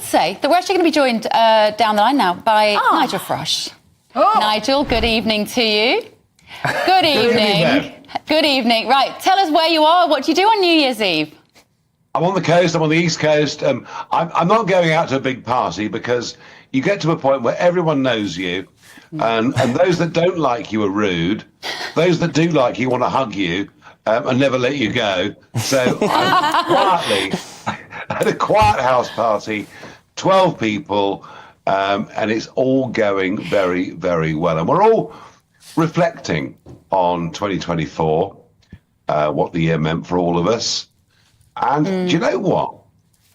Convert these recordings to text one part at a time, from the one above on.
say that we're actually going to be joined down the line now by Nigel Farage. Oh. Nigel, good evening to you. Good evening. Good evening. Right, tell us where you are. What do you do on New Year's Eve? I'm on the coast. I'm on the East Coast. I'm not going out to a big party because you get to a point where everyone knows you, and those that don't like you are rude. Those that do like you want to hug you and never let you go. So I'm quietly at a quiet house party, 12 people, and it's all going very, very well. And we're all reflecting on 2024, what the year meant for all of us. And do you know what?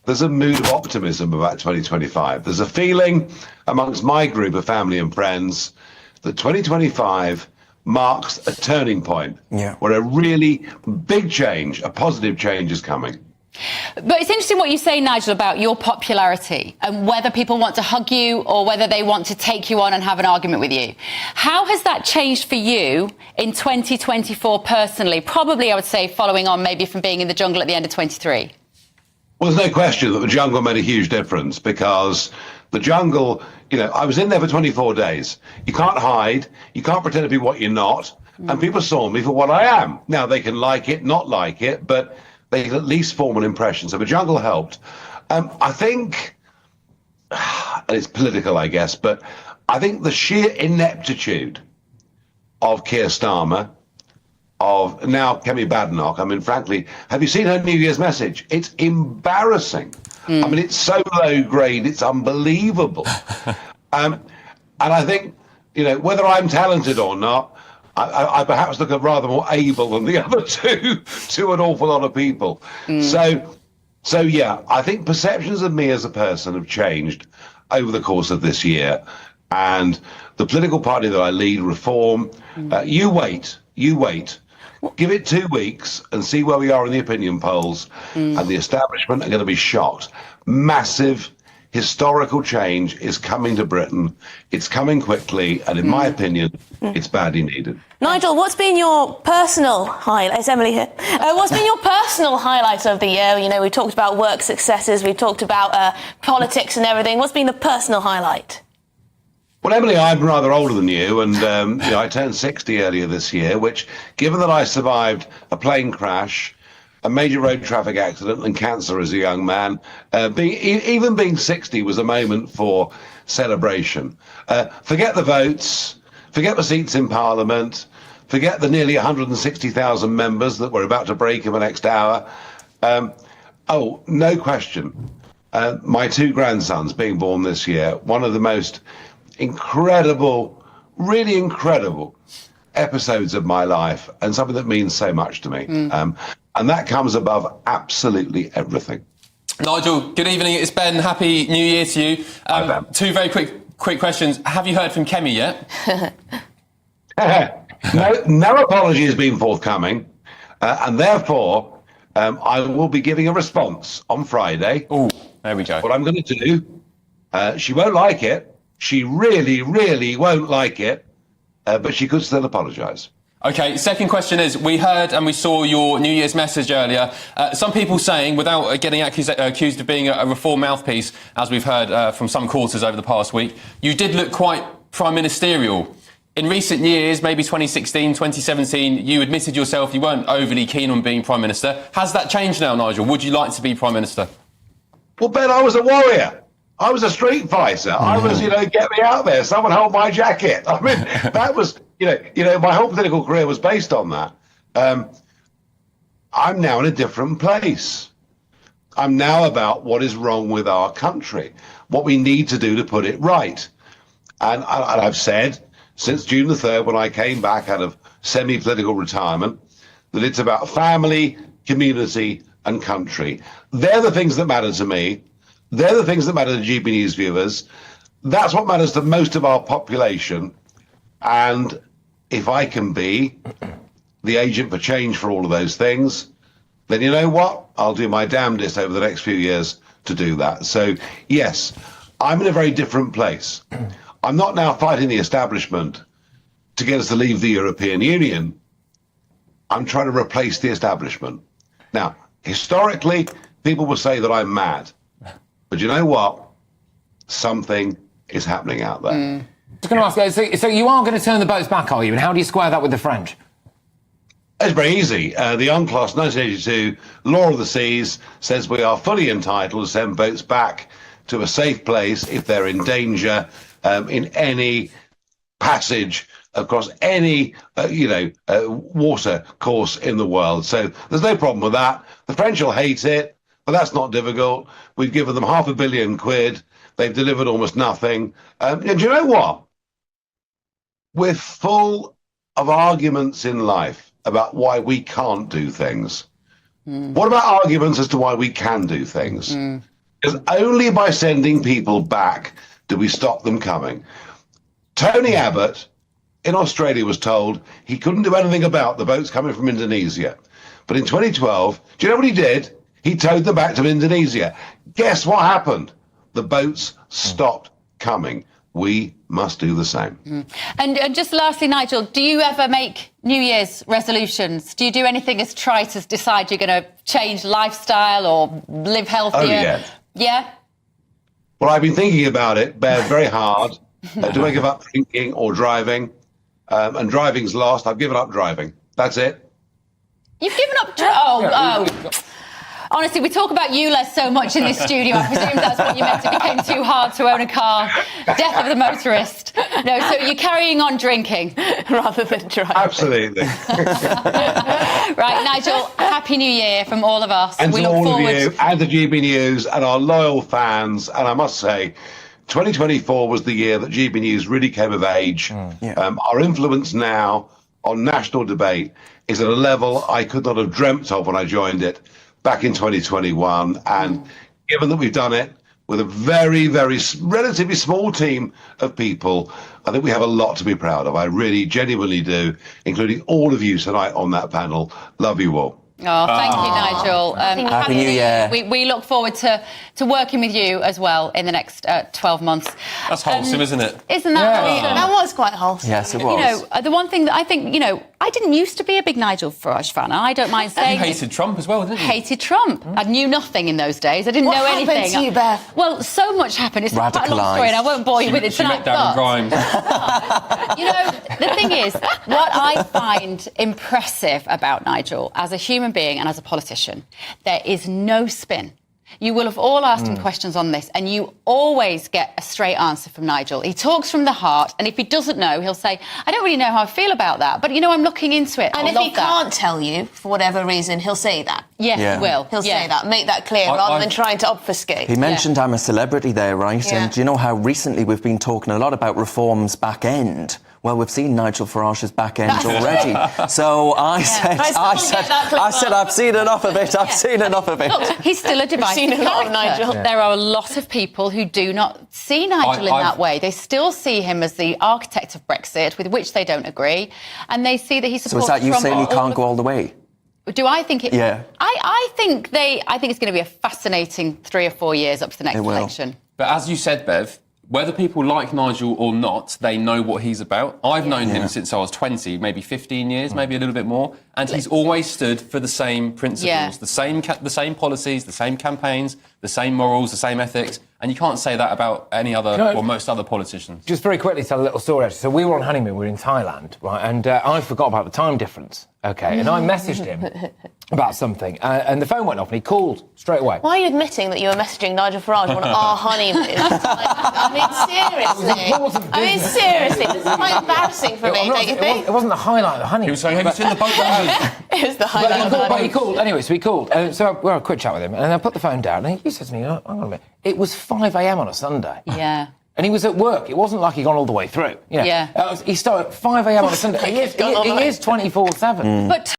There's a mood of optimism about 2025. There's a feeling amongst my group of family and friends that 2025 marks a turning point where a really big change, a positive change is coming. But it's interesting what you say, Nigel, about your popularity and whether people want to hug you or whether they want to take you on and have an argument with you. How has that changed for you in 2024 personally? Probably, I would say, following on maybe from being in the jungle at the end of 23. Well, there's no question that the jungle made a huge difference because the jungle, you know, I was in there for 24 days. You can't hide. You can't pretend to be what you're not. And people saw me for what I am. Now, they can like it, not like it, but they can at least form an impression. So the jungle helped. I think, and it's political, I guess, but I think the sheer ineptitude of Keir Starmer, of now Kemi Badenoch, I mean, frankly, have you seen her New Year's message? It's embarrassing. I mean, it's so low grade, it's unbelievable. And I think, you know, whether I'm talented or not, I perhaps look rather more able than the other two to an awful lot of people. So yeah, I think perceptions of me as a person have changed over the course of this year. And the political party that I lead, Reform, you wait. Give it 2 weeks and see where we are in the opinion polls. And the establishment are going to be shocked. Massive historical change is coming to Britain. It's coming quickly, and in my opinion, it's badly needed. Nigel, what's been your personal highlight? It's Emily here. What's been your personal highlight of the year? You know, we talked about work successes, we talked about politics and everything. What's been the personal highlight? Well, Emily, I'm rather older than you, and you know, I turned 60 earlier this year, which, given that I survived a plane crash, a major road traffic accident and cancer as a young man, even being 60 was a moment for celebration. Forget the votes, forget the seats in Parliament, forget the nearly 160,000 members that we're about to break in the next hour. Oh, no question. My 2 grandsons being born this year, one of the most incredible, really incredible episodes of my life, and something that means so much to me. And that comes above absolutely everything. Nigel, good evening. It's Ben. Happy New Year to you. 2 very quick questions. Have you heard from Kemi yet? No apology has been forthcoming, and therefore I will be giving a response on Friday. Oh, there we go. What I'm going to do, she won't like it. She really, really won't like it, but she could still apologise. OK, second question is, we heard and we saw your New Year's message earlier. Some people saying, without getting accused of being a Reform mouthpiece, as we've heard from some quarters over the past week, you did look quite prime ministerial. In recent years, maybe 2016, 2017, you admitted yourself you weren't overly keen on being Prime Minister. Has that changed now, Nigel? Would you like to be Prime Minister? Well, Ben, I was a warrior. I was a street fighter. I was, you know, get me out there. Someone hold my jacket. I mean, that was, you know, my whole political career was based on that. I'm now in a different place. I'm now about what is wrong with our country, what we need to do to put it right. And I've said since June the 3rd, when I came back out of semi-political retirement, that it's about family, community and country. They're the things that matter to me. They're the things that matter to GB News viewers. That's what matters to most of our population. And if I can be the agent for change for all of those things, then you know what? I'll do my damnedest over the next few years to do that. So, yes, I'm in a very different place. I'm not now fighting the establishment to get us to leave the European Union. I'm trying to replace the establishment. Now, historically, people will say that I'm mad. But you know what? something is happening out there. I was going to ask, so you are going to turn the boats back, are you? And how do you square that with the French? It's very easy. The UNCLOS 1982 Law of the Seas says we are fully entitled to send boats back to a safe place if they're in danger in any passage across any, water course in the world. So there's no problem with that. The French will hate it, but that's not difficult. We've given them £500 million. They've delivered almost nothing. And do you know what? We're full of arguments in life about why we can't do things. What about arguments as to why we can do things? Because only by sending people back do we stop them coming. Tony Abbott in Australia was told he couldn't do anything about the boats coming from Indonesia. But in 2012, do you know what he did? He towed them back to Indonesia. Guess what happened? The boats stopped coming. We must do the same. And just lastly, Nigel, do you ever make New Year's resolutions? Do you do anything as trite as decide you're going to change lifestyle or live healthier? Oh, yeah. Yeah? Well, I've been thinking about it, Bev, very hard. Do I give up drinking or driving? And driving's lost. I've given up driving. That's it. You've given up... Honestly, we talk about you less so much in this studio. I presume that's what you meant. It became too hard to own a car. Death of the motorist. No, so you're carrying on drinking rather than driving. Absolutely. Right, Nigel, Happy New Year from all of us. And we to look all forward. of you and the GB News and our loyal fans. And I must say, 2024 was the year that GB News really came of age. Our influence now on national debate is at a level I could not have dreamt of when I joined it back in 2021. And given that we've done it with a very, very relatively small team of people, I think we have a lot to be proud of. I really genuinely do, including all of you tonight on that panel. Love you all. Oh, thank you, Nigel. Happy New Year. We look forward to working with you as well in the next 12 months. That's wholesome, isn't it? Isn't that wholesome? That was quite wholesome. Yes, it was. You know, the one thing that I think, I didn't used to be a big Nigel Farage fan. I don't mind saying You hated Trump as well, didn't you? Hated Trump. I knew nothing in those days. I didn't know anything. What happened to you, Beth? Well, so much happened. It's quite a long story, and I won't bore you with it She tonight. met Darren Grimes. The thing is, what I find impressive about Nigel as a human being and as a politician, there is no spin. You will have all asked him questions on this, and you always get a straight answer from Nigel. He talks from the heart, and if he doesn't know, he'll say, I don't really know how I feel about that, but, I'm looking into it. And if he can't tell you, for whatever reason, he'll say that. Yes, Yeah. he will. He'll say that, make that clear, rather than trying to obfuscate. He mentioned I'm a celebrity there, right? Yeah. And do you know how recently we've been talking a lot about reform's back end? Well, we've seen Nigel Farage's back end already. So I said, I've seen enough of it. I've seen enough of it. Look, he's still a divisive seen a lot of character. Nigel. Yeah. There are a lot of people who do not see Nigel in that way. They still see him as the architect of Brexit, with which they don't agree, and they see that he supports. So is that you Trump saying he can't go all the way? Do I think it? Yeah. I think it's going to be a fascinating 3 or 4 years up to the next election. But as you said, Bev, whether people like Nigel or not, they know what he's about. I've known him since I was 20, maybe 15 years, maybe a little bit more, and he's always stood for the same principles, the same policies, the same campaigns, the same morals, the same ethics, and you can't say that about any other or most other politicians. Just very quickly tell a little story, actually. So we were on honeymoon, we were in Thailand, right, and I forgot about the time difference, OK, and I messaged him about something, and the phone went off and he called straight away. Why are you admitting that you were messaging Nigel Farage on our honeymoon? Seriously, this is quite embarrassing for me, don't you think? It wasn't the highlight of the honeymoon. He was saying, have you seen the boat ride? It was the highlight of the But he honeymoon. called. Anyway, so he called. So we had a quick chat with him, and I put the phone down, and he said to me, hang on a minute, it was 5 a.m. on a Sunday. Yeah. And he was at work. It wasn't like he'd gone all the way through. Yeah. He started at 5 a.m. on a Sunday. He is 24/7. But